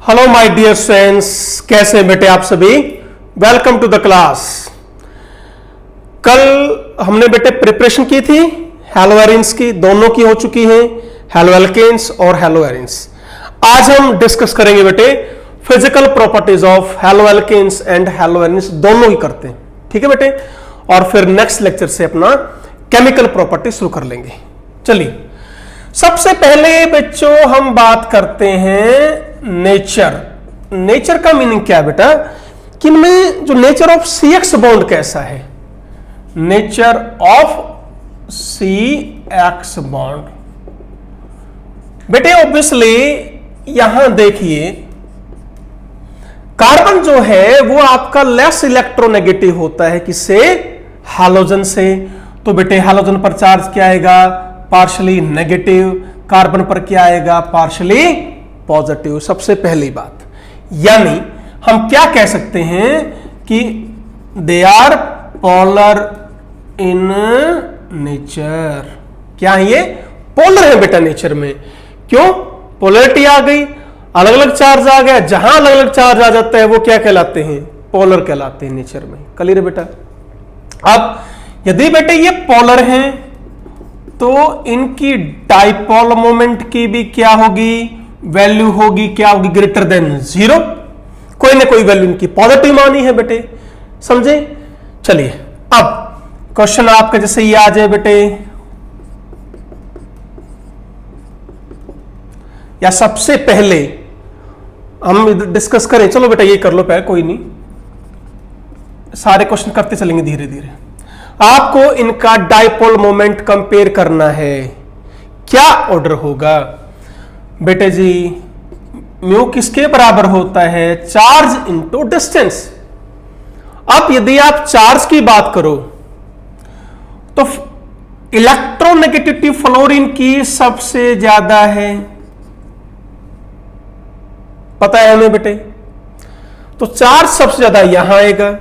Hello my dear friends, कैसे हैं बेटे आप सभी। Welcome to the class. कल हमने बेटे प्रिपरेशन की थी हैलोएरिन्स की, दोनों की हो चुकी है, हैलोएल्केन्स और हैलोएरिन्स। आज हम डिस्कस करेंगे बेटे फिजिकल प्रॉपर्टीज ऑफ हैलोएल्केन्स एंड हैलोएरिन्स, दोनों ही करते हैं, ठीक है बेटे। और फिर नेक्स्ट लेक्चर से अपना केमिकल प्रॉपर्टी शुरू कर लेंगे। चलिए, सबसे पहले बच्चों हम बात करते हैं नेचर। नेचर का मीनिंग क्या है बेटा, कि इनमें जो nature of C X bond कैसा है। Nature of C X bond बेटे ऑब्वियसली यहां देखिए, कार्बन जो है वो आपका लेस इलेक्ट्रोनेगेटिव होता है किससे, हैलोजन से। तो बेटे हैलोजन पर चार्ज क्या आएगा, पार्शली नेगेटिव। कार्बन पर क्या आएगा, पार्शली पॉजिटिव। सबसे पहली बात, यानी हम क्या कह सकते हैं कि they are polar in nature. क्या है ये, पोलर है बेटा नेचर में। क्यों, पोलरिटी आ गई, अलग अलग चार्ज आ गया। जहां अलग अलग चार्ज आ जाता है वो क्या कहलाते हैं, पोलर कहलाते हैं नेचर में। क्लियर है बेटा। अब यदि बेटे ये पोलर हैं तो इनकी डाइपोल मोमेंट की भी क्या होगी, वैल्यू होगी, क्या होगी, ग्रेटर देन 0। कोई ना कोई वैल्यू इनकी पॉजिटिव मानी है बेटे, समझे। चलिए, अब क्वेश्चन आपका जैसे ये आ जाए बेटे, या सबसे पहले हम डिस्कस करें। चलो बेटा ये कर लो पहले, कोई नहीं, सारे क्वेश्चन करते चलेंगे धीरे धीरे। आपको इनका डाइपोल मोमेंट कंपेयर करना है। क्या ऑर्डर होगा बेटे जी, म्यू किसके बराबर होता है, चार्ज इनटू डिस्टेंस। अब यदि आप चार्ज की बात करो तो इलेक्ट्रोनेगेटिविटी फ्लोरीन की सबसे ज्यादा है, पता है हमें बेटे। तो चार्ज सबसे ज्यादा यहां आएगा।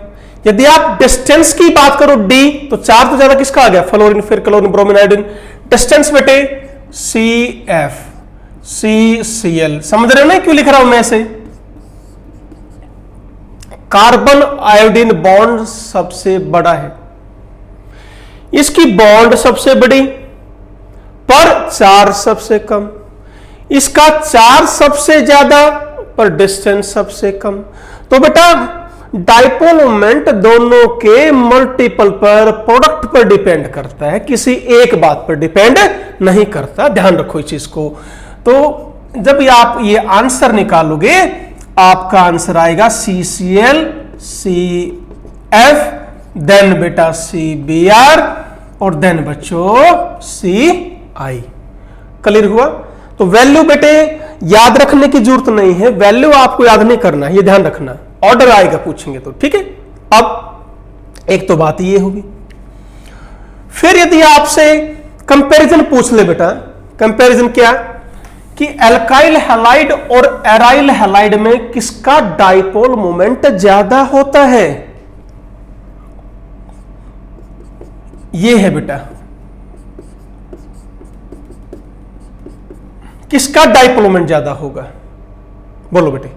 यदि आप डिस्टेंस की बात करो डी, तो चार्ज तो ज्यादा किसका आ गया, फ्लोरीन, फिर क्लोरीन, ब्रोमीन, आयोडीन। डिस्टेंस बेटे C F C C L. समझ रहे हो ना क्यों लिख रहा हूं मैं ऐसे। कार्बन आयोडीन बॉन्ड सबसे बड़ा है, इसकी बॉन्ड सबसे बड़ी पर चार्ज सबसे कम। इसका चार्ज सबसे ज्यादा पर डिस्टेंस सबसे कम। तो बेटा डाइपोल मोमेंट दोनों के मल्टीपल पर, प्रोडक्ट पर डिपेंड करता है, किसी एक बात पर डिपेंड नहीं करता। ध्यान रखो इस चीज को। तो जब आप ये आंसर निकालोगे, आपका आंसर आएगा CCl CF, देन बेटा CBr और देन बच्चों CI। क्लियर हुआ। तो वैल्यू बेटे याद रखने की जरूरत नहीं है, वैल्यू आपको याद नहीं करना है, ये ध्यान रखना। ऑर्डर आएगा पूछेंगे तो, ठीक है। अब एक तो बात ये होगी। फिर यदि आपसे कंपैरिजन पूछ ले बेटा, कंपैरिजन क्या, कि एल्काइल हैलाइड और एराइल हैलाइड में किसका डाइपोल मोमेंट ज्यादा होता है। ये है बेटा, किसका डाइपोल मोमेंट ज्यादा होगा, बोलो बेटे।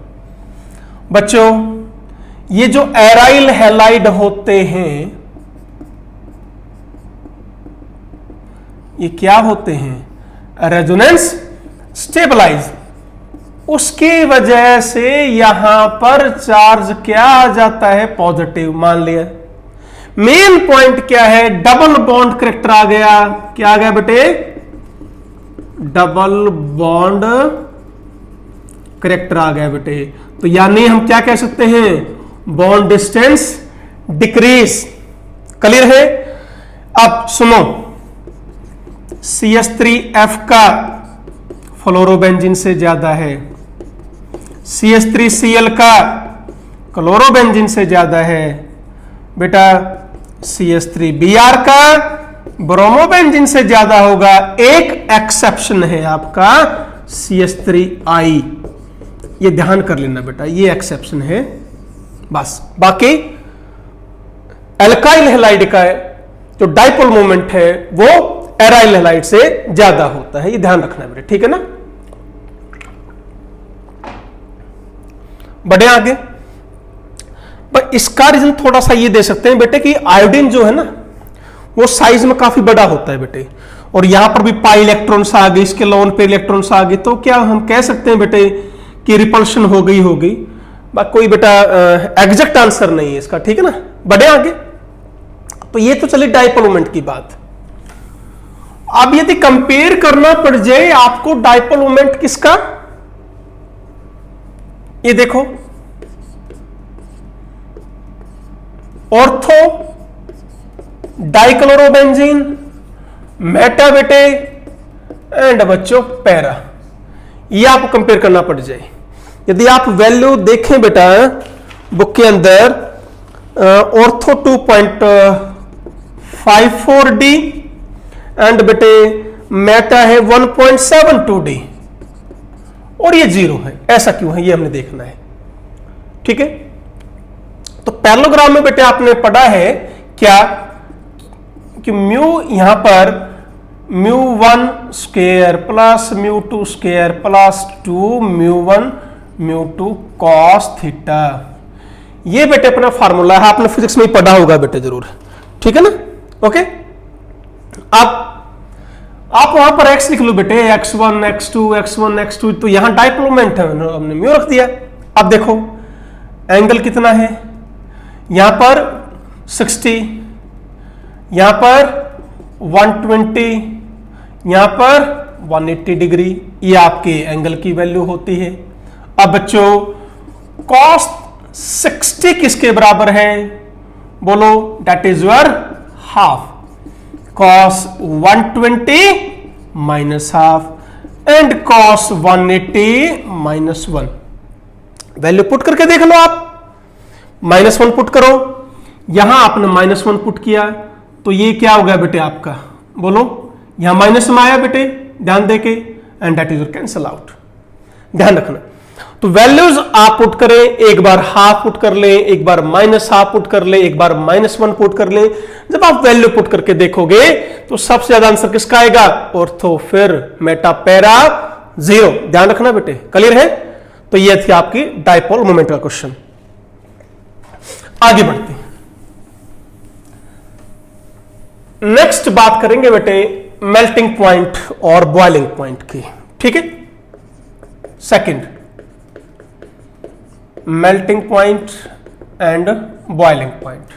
बच्चों ये जो एराइल हैलाइड होते हैं, ये क्या होते हैं, रेजोनेंस स्टेबलाइज। उसकी वजह से यहां पर चार्ज क्या आ जाता है, पॉजिटिव मान लिया। मेन पॉइंट क्या है, डबल बॉन्ड करेक्टर आ गया। क्या आ गया बेटे, डबल बॉन्ड करेक्टर आ गया बेटे। तो यानी हम क्या कह सकते हैं, बॉन्ड डिस्टेंस डिक्रीज। क्लियर है। अब सुनो, CH3F का फ्लोरोबेंजीन से ज्यादा है, CH3Cl का क्लोरोबेंजीन से ज्यादा है बेटा, CH3Br का ब्रोमोबेंजीन से ज्यादा होगा। एक एक्सेप्शन है आपका CH3I, ये ध्यान कर लेना बेटा, ये एक्सेप्शन है बस। बाकी एल्काइल हैलाइड का जो डाइपोल मोमेंट है वो एराइल हैलाइड से ज्यादा होता है, ये ध्यान रखना बेटा, ठीक है ना। बढ़े आगे। पर इसका रीजन थोड़ा सा ये दे सकते हैं बेटे कि आयोडीन जो है ना वो साइज में काफी बड़ा होता है बेटे, और यहां पर भी पाई इलेक्ट्रॉन्स आ गए, इसके लोन पे इलेक्ट्रॉन्स आ गए, तो क्या हम कह सकते हैं बेटे कि रिपल्शन हो गई होगी। कोई बेटा एग्जैक्ट आंसर नहीं है इसका, ठीक है ना। बढ़े आगे। तो ये तो चली डाइपोल मोमेंट की बात। अब यदि कंपेयर करना पड़ जाए आपको डाइपोल मोमेंट किसका, ये देखो ऑर्थो डाइक्लोरोबेंजीन, मेटा बेटे एंड बच्चों पैरा, ये आपको कंपेयर करना पड़ जाए। यदि आप वैल्यू देखें बेटा बुक के अंदर, ऑर्थो 2.54D एंड बेटे मेटा है 1.72D, और ये 0 है। ऐसा क्यों है ये हमने देखना है, ठीक है। तो पैरेललोग्राम में बेटे आपने पढ़ा है क्या कि म्यू यहां पर μ1 square plus μ2 square plus 2 μ1 μ2 cos theta, ये बेटे अपना फार्मूला है, आपने फिजिक्स में ही पढ़ा होगा बेटे जरूर, ठीक है ना। ओके, अब आप वहां पर x लिख लो बेटे, x1 x2 x1 x2, तो यहां डाइपोल मोमेंट है, हमने म्यू रख दिया। अब देखो एंगल कितना है, यहां पर 60, यहां पर 120, यहां पर 180 डिग्री, ये आपके एंगल की वैल्यू होती है। अब बच्चों cos 60 किसके बराबर है, बोलो, that is your half. cos 120 minus half and cos 180 minus 1। Value put करके देख लो आप, -1 पुट करो, यहां आपने -1 पुट किया, तो ये क्या हो गया बेटे आपका, बोलो, यहां माइनस में आया बेटे, ध्यान देके, and that is your cancel out, ध्यान रखना। तो वैल्यूज आप पुट करें, एक बार हाफ पुट कर लें, एक बार -हाफ पुट कर लें, एक बार -1 पुट कर लें। जब आप वैल्यू पुट करके देखोगे तो सबसे ज्यादा आंसर किसका आएगा, ऑर्थो, फिर मेटा, पैरा, 0, ध्यान रखना बेटे, क्लियर है। तो ये थी आपकी डाइपोल मोमेंट का क्वेश्चन। आगे बढ़ते हैं, नेक्स्ट बात करेंगे बेटे मेल्टिंग पॉइंट और बॉइलिंग पॉइंट की, ठीक है। Second, melting point and boiling point.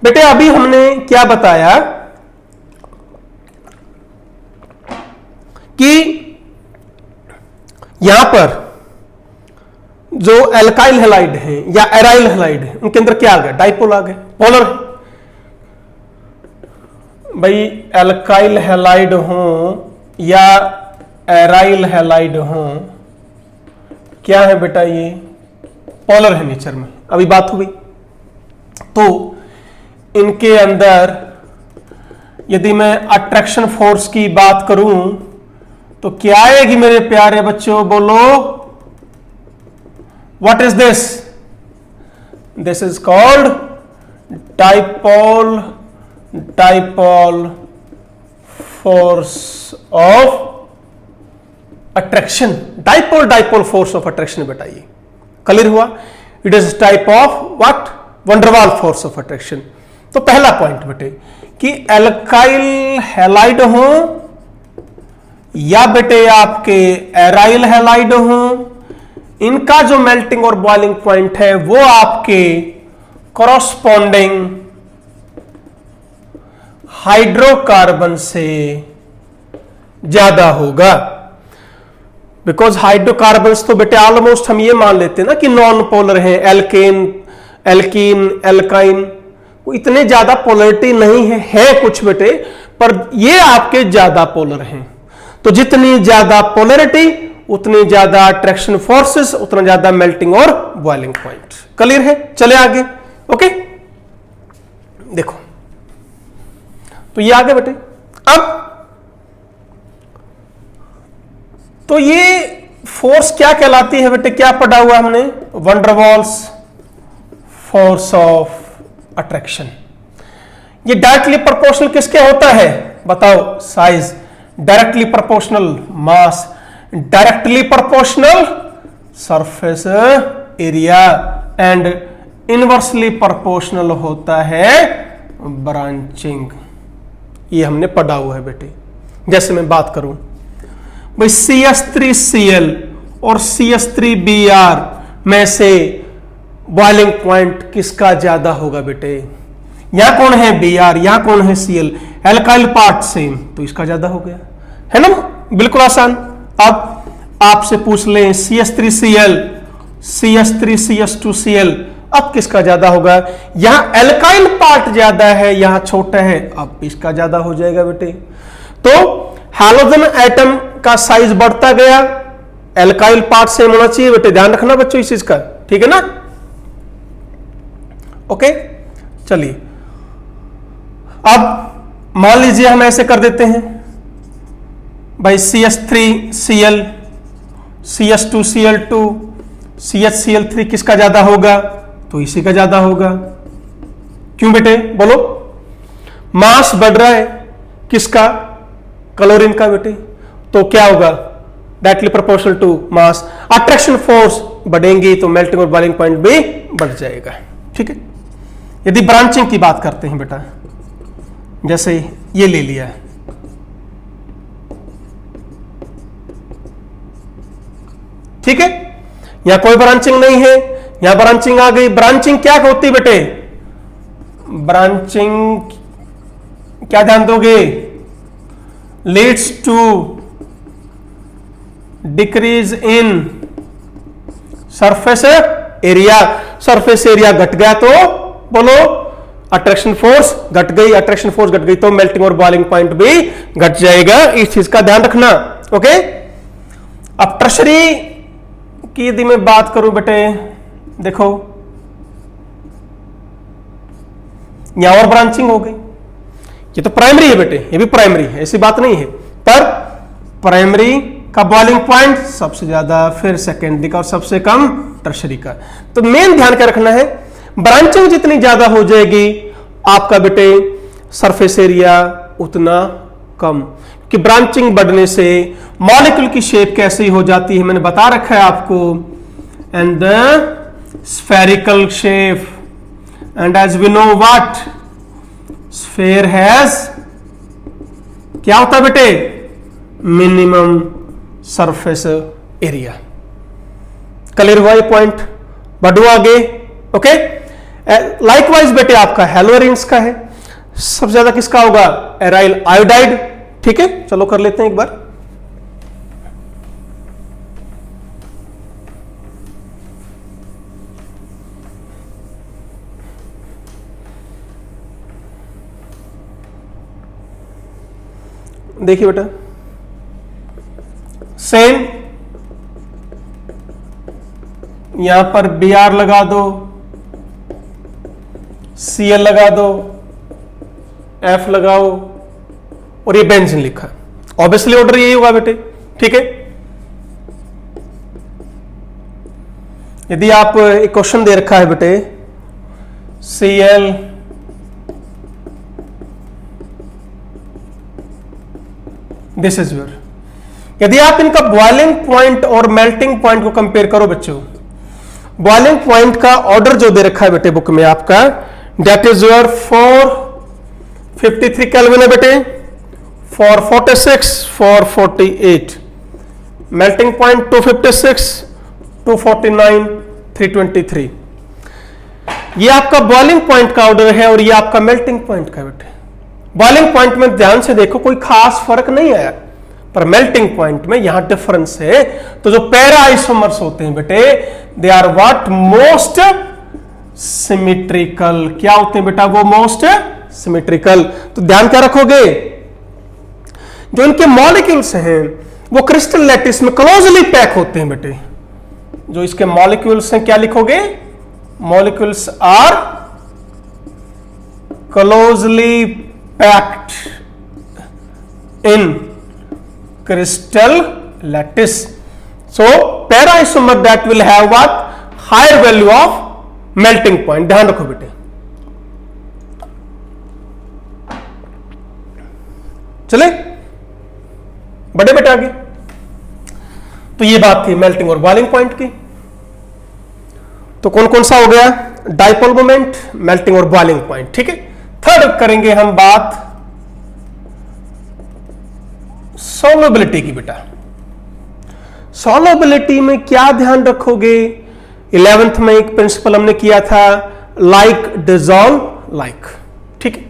बेटे अभी हमने क्या बताया कि यहां पर जो एल्काइल हैलाइड है या एराइल हैलाइड है, उनके अंदर क्या आ गया, डाइपोल आ गए, पोलर। भाई एल्काइल हैलाइड हो या एराइल हैलाइड हो, क्या है बेटा, ये पोलर है नेचर में, अभी बात हुई। तो इनके अंदर यदि मैं अट्रैक्शन फोर्स की बात करूं तो क्या आएगी मेरे प्यारे बच्चों, बोलो, what is this, this is called dipole force of attraction, dipole force of attraction बताइए, क्लियर हुआ। It is type of what, van der Waals force of attraction. तो पहला पॉइंट बेटे कि एल्काइल हैलाइड हो या बेटे आपके एराइल हैलाइड हो, इनका जो मेल्टिंग और बॉइलिंग पॉइंट है वो आपके कॉरस्पॉन्डिंग हाइड्रोकार्बन से ज्यादा होगा। बिकॉज हाइड्रोकार्बन्स तो बेटे ऑलमोस्ट हम ये मान लेते हैं ना कि नॉन पोलर हैं, एल्कीन, एल्काइन, इतने ज्यादा पोलरिटी नहीं है कुछ बेटे, पर ये आपके ज्यादा पोलर हैं। तो जितनी ज्यादा पोलरिटी उतनी ज्यादा अट्रैक्शन फोर्सेस, उतना ज्यादा मेल्टिंग और बॉइलिंग पॉइंट। क्लियर है, चले आगे। ओके, देखो तो ये आगे बेटे। अब तो ये फोर्स क्या कहलाती है बेटे, क्या पढ़ा हुआ हमने, वंडरवॉल्स फोर्स ऑफ अट्रैक्शन। ये डायरेक्टली प्रोपोर्शनल किसके होता है, बताओ, size, directly proportional mass, directly proportional surface area and inversely proportional होता है ब्रांचिंग। ये हमने पढ़ा हुआ है बेटे। जैसे मैं बात करूं भाई CS3Cl और CS3Br में से बॉइलिंग पॉइंट किसका ज्यादा होगा बेटे? यहां कौन है Br, यहां कौन है Cl, एल्काइल पार्ट सेम, तो इसका ज्यादा हो गया है ना, बिल्कुल आसान। अब आपसे पूछ लें CS3Cl, CS3CS2Cl, अब किसका ज्यादा होगा? यहां एल्काइल पार्ट ज्यादा है, यहां छोटा है, अब इसका ज्यादा हो जाएगा बेटे। तो हैलोजन एटम का साइज बढ़ता गया, एल्काइल पार्ट सेम होना चाहिए बेटे, ध्यान रखना बच्चों इस चीज का, ठीक है ना। ओके चलिए, अब मान लीजिए हम ऐसे कर देते हैं भाई CS3Cl, CS2Cl2, CHCl3 किसका ज्यादा होगा? तो इसी का ज्यादा होगा। क्यों बेटे बोलो? मास बढ़ रहा है किसका? क्लोरीन का बेटे। तो क्या होगा? Directly proportional to mass. Attraction force बढ़ेंगी तो मेल्टिंग और बॉइलिंग पॉइंट भी बढ़ जाएगा, ठीक है। यदि ब्रांचिंग की बात करते हैं बेटा, जैसे ये ले लिया है, ठीक है, यहां कोई ब्रांचिंग नहीं है, यहां ब्रांचिंग आ गई। ब्रांचिंग क्या होती है बेटे? ब्रांचिंग क्या ध्यान दोगे? Leads to decrease in surface area. Surface area घट गया तो बोलो अट्रैक्शन फोर्स घट गई, अट्रैक्शन फोर्स घट गई तो मेल्टिंग और बॉइलिंग पॉइंट भी घट जाएगा। इस चीज का ध्यान रखना, ओके। अब टर्शरी की यदि मैं बात करूं बेटे, देखो यहां और ब्रांचिंग हो गई। ये तो प्राइमरी है बेटे, ये भी प्राइमरी है, ऐसी बात नहीं है, पर प्राइमरी का बॉइलिंग पॉइंट सबसे ज्यादा, फिर सेकेंडरी का और सबसे कम टर्शरी का। तो मेन ध्यान क्या रखना है, ब्रांचिंग जितनी ज्यादा हो जाएगी आपका बेटे सरफेस एरिया उतना कम, कि ब्रांचिंग बढ़ने से मॉलिक्यूल की शेप कैसी हो जाती है मैंने बता रखा है आपको, and the spherical shape, and as we know what sphere has, क्या होता है बेटे? Minimum surface area. क्लियर हुआ ये पॉइंट? बढ़ो आगे, ओके। लाइकवाइज बेटे आपका हेलोरिन्स का है, सबसे ज्यादा किसका होगा? एराइल आयोडाइड, ठीक है। चलो कर लेते हैं एक बार। देखिए बेटा, सेम यहां पर Br लगा दो, Cl लगा दो, F लगाओ और ये बेंजीन लिखा। ऑब्वियसली ऑर्डर यही होगा बेटे, ठीक है। यदि आप एक क्वेश्चन दे रखा है बेटे Cl दिस इज योर, यदि आप इनका बॉइलिंग पॉइंट और मेल्टिंग पॉइंट को कंपेयर करो बच्चों, बॉइलिंग पॉइंट का ऑर्डर जो दे रखा है बेटे बुक में आपका, दैट इज योर 453 केल्विन है बेटे, 446, 448, मेल्टिंग पॉइंट 256, 249, 323। ये आपका बॉइलिंग पॉइंट का ऑर्डर है और ये आपका मेल्टिंग पॉइंट का बेटे। बॉइलिंग पॉइंट में ध्यान से देखो कोई खास फर्क नहीं आया, पर मेल्टिंग पॉइंट में यहां डिफरेंस है। तो जो पैरा आइसोमर्स होते हैं बेटे, they are what? Most symmetrical. क्या होते हैं बेटा वो? Most symmetrical. तो ध्यान क्या रखोगे, जो इनके मॉलिक्यूल्स हैं वो क्रिस्टल लैटिस में क्लोजली पैक होते हैं बेटे। जो इसके मॉलिक्यूल्स हैं क्या लिखोगे? Molecules are closely packed in crystal lattice. So para isomer that will have what? Higher value of melting point. ध्यान रखो बेटे। चले बड़े बेटे आगे। तो ये बात थी मेल्टिंग और बॉइलिंग पॉइंट की। तो कौन कौन सा हो गया? डाइपोल मोमेंट, मेल्टिंग और बॉइलिंग पॉइंट। ठीक है, थर्ड करेंगे हम बात सॉल्युबिलिटी की। बेटा सॉल्युबिलिटी में क्या ध्यान रखोगे? 11th में एक प्रिंसिपल हमने किया था, लाइक डिसॉल्व लाइक। ठीक है,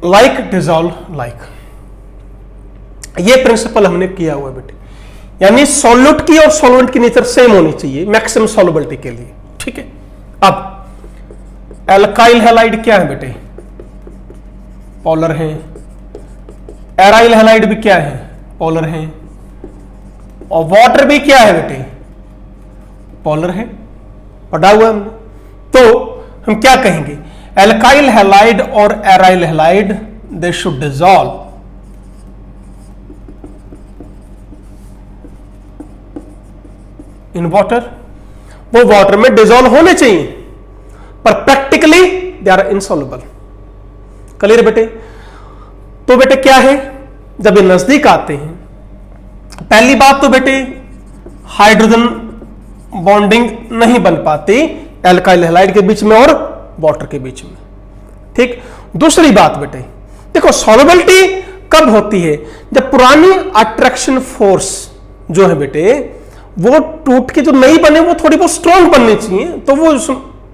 लाइक डिसॉल्व लाइक, ये प्रिंसिपल हमने किया हुआ है बेटे। यानी सॉल्यूट की और सॉल्वेंट की नेचर सेम होनी चाहिए मैक्सिमम सॉल्युबिलिटी के लिए। ठीक है, अब एल्काइल हैलाइड क्या है बेटे? पोलर है। एराइल हैलाइड भी क्या है? पोलर है। और वाटर भी क्या है बेटे? पोलर है, पढ़ा हुआ हमने। तो हम क्या कहेंगे? एल्काइल हैलाइड और aryl halide they should dissolve in water. वो वाटर में डिसॉल्व होने चाहिए, पर practically they are insoluble. Clear बेटे? तो बेटे क्या है, जब ये नजदीक आते हैं, पहली बात तो बेटे हाइड्रोजन बॉन्डिंग नहीं बन पाती एल्काइल हैलाइड के बीच में और वाटर के बीच में। ठीक, दूसरी बात बेटे देखो, सॉल्युबिलिटी कब होती है? जब पुरानी अट्रैक्शन फोर्स जो है बेटे वो टूट के जो नहीं बने वो थोड़ी बहुत स्ट्रॉन्ग बननी चाहिए, तो वो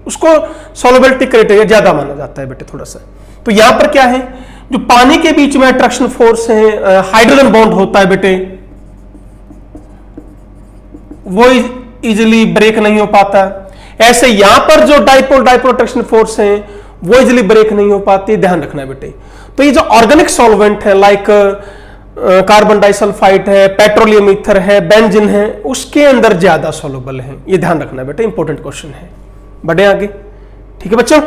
उसको सॉल्युबिलिटी क्राइटेरिया ज्यादा माना जाता है बेटे थोड़ा सा। तो यहां पर क्या है, जो पानी के बीच में अट्रैक्शन फोर्स है, हाइड्रोजन बॉन्ड होता है बेटे, वो इजिली ब्रेक नहीं हो पाता। ऐसे यहां पर जो डाइपोल अट्रैक्शन फोर्स है वो इजिली ब्रेक नहीं हो पाती, ध्यान रखना है बेटे। तो ये जो ऑर्गेनिक सॉल्वेंट है, लाइक कार्बन डाइसल्फाइड है, पेट्रोलियम ईथर है, बेंजीन है, उसके अंदर ज्यादा सॉल्युबल है, ये ध्यान रखना है बेटे, इंपॉर्टेंट क्वेश्चन है। बढ़े आगे। ठीक है बच्चों,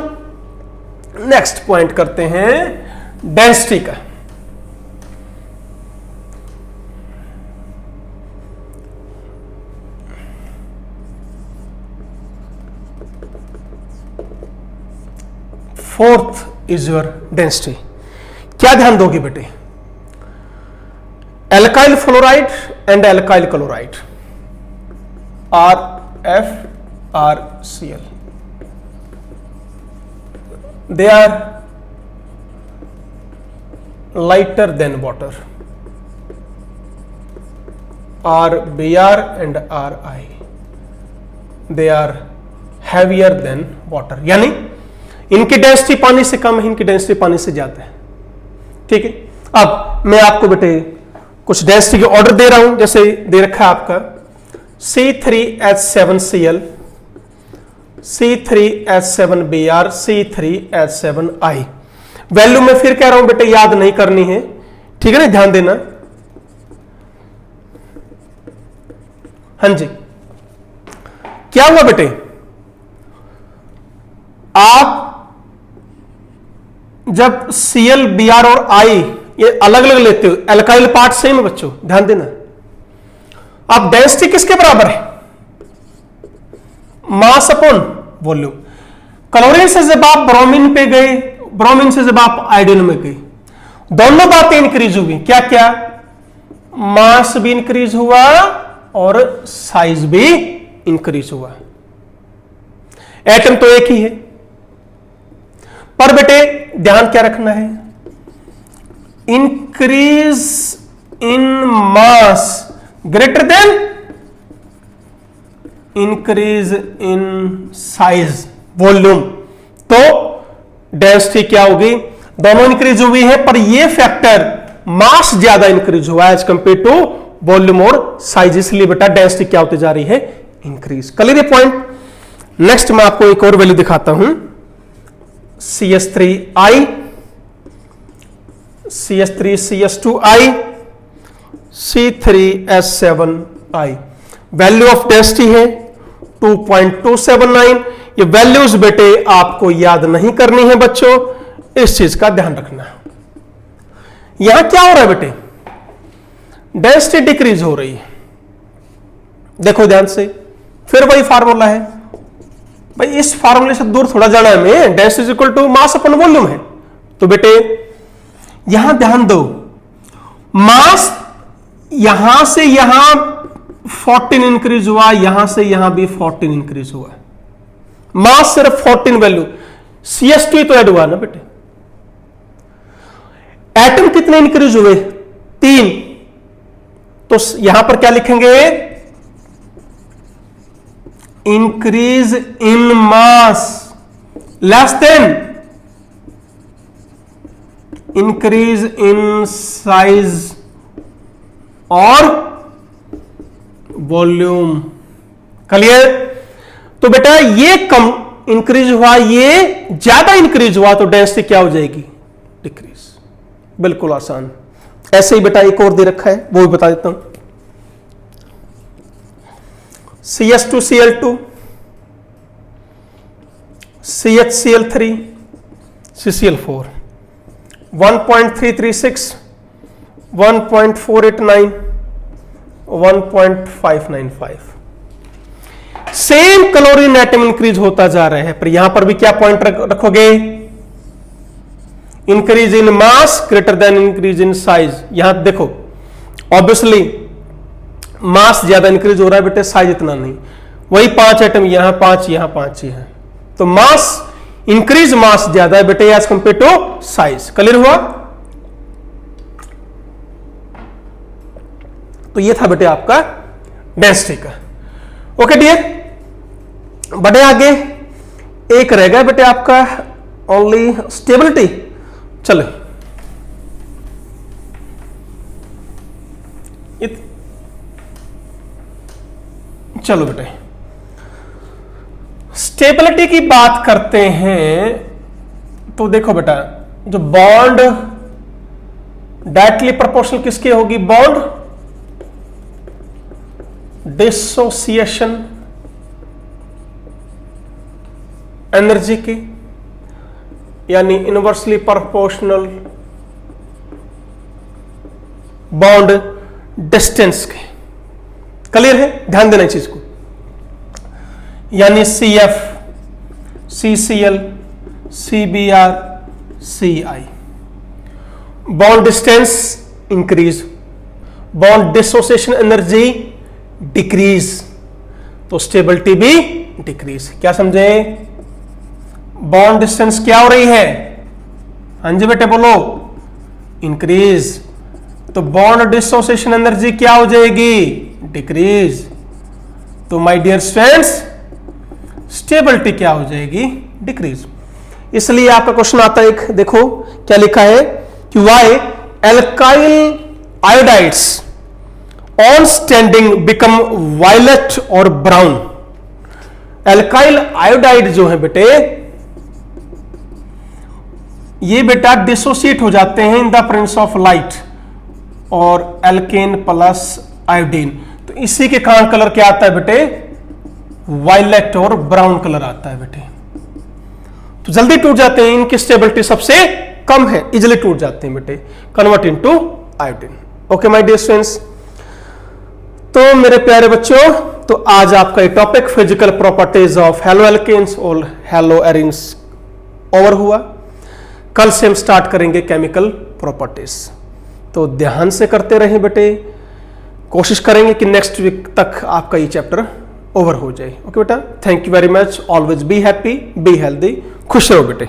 नेक्स्ट पॉइंट करते हैं डेंसिटी का। Fourth is your density. क्या ध्यान दोगे बेटे? Alkyl fluoride and alkyl chloride, RFRCl, they are lighter than water, RBr and RI, they are heavier than water। यानी इनकी डेंसिटी पानी से कम है, इनकी डेंसिटी पानी से ज्यादा है। ठीक है, अब मैं आपको बेटे कुछ डेंसिटी के ऑर्डर दे रहा हूं, जैसे दे रखा है आपका C3H7Cl, C3H7Br, C3H7I। वैल्यू में फिर कह रहा हूं बेटे याद नहीं करनी है, ठीक है ना, ध्यान देना। हाँ जी, क्या हुआ बेटे, आप जब Cl, Br और I ये अलग अलग लेते हो, एल्काइल पार्ट सेम है बच्चों, ध्यान देना। अब डेंसिटी किसके बराबर है? मास अपॉन वॉल्यूम। क्लोरीन से जब आप ब्रोमीन पे गए, ब्रोमीन से जब आप आयोडीन में गए, दोनों बातें इंक्रीज हुई। क्या क्या? मास भी इंक्रीज हुआ और साइज भी इंक्रीज हुआ। एटम तो एक ही है, पर बेटे ध्यान क्या रखना है, increase in mass greater than increase in size volume. तो डेंसिटी क्या होगी? दोनों इंक्रीज हुई है, पर ये फैक्टर मास ज्यादा इंक्रीज हुआ एज कंपेयर टू वॉल्यूम और साइज, इसलिए बेटा डेंसिटी क्या होती जा रही है? इंक्रीज। Clear point. नेक्स्ट मैं आपको एक और वैल्यू दिखाता हूं, CH3I, CH3CH2I, C3H7I। Value of density है 2.279। ये वैल्यूज बेटे आपको याद नहीं करनी है बच्चों, इस चीज का ध्यान रखना। यहां क्या हो रहा है बेटे? डेंसिटी डिक्रीज हो रही है। देखो ध्यान से, फिर वही फार्मूला है भाई, इस फार्मूले से दूर थोड़ा जाना है हमें। Density is equal to mass upon volume है। तो बेटे यहां ध्यान दो, मास यहां से यहां 14 इंक्रीज हुआ, यहां से यहां भी 14 इंक्रीज हुआ, मास सिर्फ 14 वैल्यू, CS2 तो ऐड हुआ ना बेटे। एटम कितने इंक्रीज हुए? 3, तो यहां पर क्या लिखेंगे? Increase in mass less than increase in size और वॉल्यूम। क्लियर? तो बेटा ये कम इंक्रीज हुआ, ये ज्यादा इंक्रीज हुआ, तो डेंसिटी क्या हो जाएगी? डिक्रीज। बिल्कुल आसान। ऐसे ही बेटा एक और दे रखा है, वो भी बता देता हूं। CS2Cl2, CHCl3, CCl4, 1.336, 1.489, 1.595। Same calorie atom increase होता जा रहा है, पर यहां पर भी क्या पॉइंट रखोगे? Increase in mass greater than increase in size. यहां देखो, ऑब्वियसली मास ज्यादा इंक्रीज हो रहा है बेटे, साइज इतना नहीं। वही 5 एटम यहां 5, यहां 5 ही है, तो मास इंक्रीज मास ज्यादा है बेटे as compare to size. Clear हुआ? तो ये था बेटे आपका डेंसिटी का। ओके डियर, बढ़े आगे। एक रह गया बेटे आपका ओनली स्टेबिलिटी। चलो, चलो बेटे स्टेबिलिटी की बात करते हैं। तो देखो बेटा, जो बॉन्ड डायरेक्टली प्रोपोर्शनल किसकी होगी? बॉन्ड डिसोसिएशन एनर्जी की, यानी इनवर्सली प्रोपोर्शनल बॉन्ड डिस्टेंस के। क्लियर है? ध्यान देना इस चीज को, यानी CF, CCl, CBr, CI। Bond distance increase, bond dissociation energy decrease, तो स्टेबिलिटी भी डिक्रीज। क्या समझे? बॉन्ड डिस्टेंस क्या हो रही है? हाँ जी बेटे बोलो, इंक्रीज, तो बॉन्ड डिसोसिएशन एनर्जी क्या हो जाएगी? डिक्रीज। तो माय डियर स्टूडेंट्स, स्टेबिलिटी क्या हो जाएगी? डिक्रीज। इसलिए आपका क्वेश्चन आता है, एक देखो क्या लिखा है कि why alkyl iodides on standing become violet और ब्राउन। एल्काइल आयोडाइड जो है बेटे, ये बेटा डिसोसिएट हो जाते हैं in the presence of light और एल्केन प्लस आयोडीन, तो इसी के कारण कलर क्या आता है बेटे? वायलेट और ब्राउन कलर आता है बेटे। तो जल्दी टूट जाते हैं, इनकी स्टेबिलिटी सबसे कम है, इजिली टूट जाते हैं बेटे, convert into iodine. Okay my dear students, तो मेरे प्यारे बच्चों, तो आज आपका ये topic physical properties of haloalkanes और हैलो एरिन्स ओवर हुआ। कल से हम स्टार्ट करेंगे केमिकल प्रॉपर्टीज। तो ध्यान से करते रहें बेटे, कोशिश करेंगे कि नेक्स्ट वीक तक आपका ये चैप्टर ओवर हो जाए। ओके बेटा, thank you very much. Always be happy, be healthy, खुश रहो बेटे।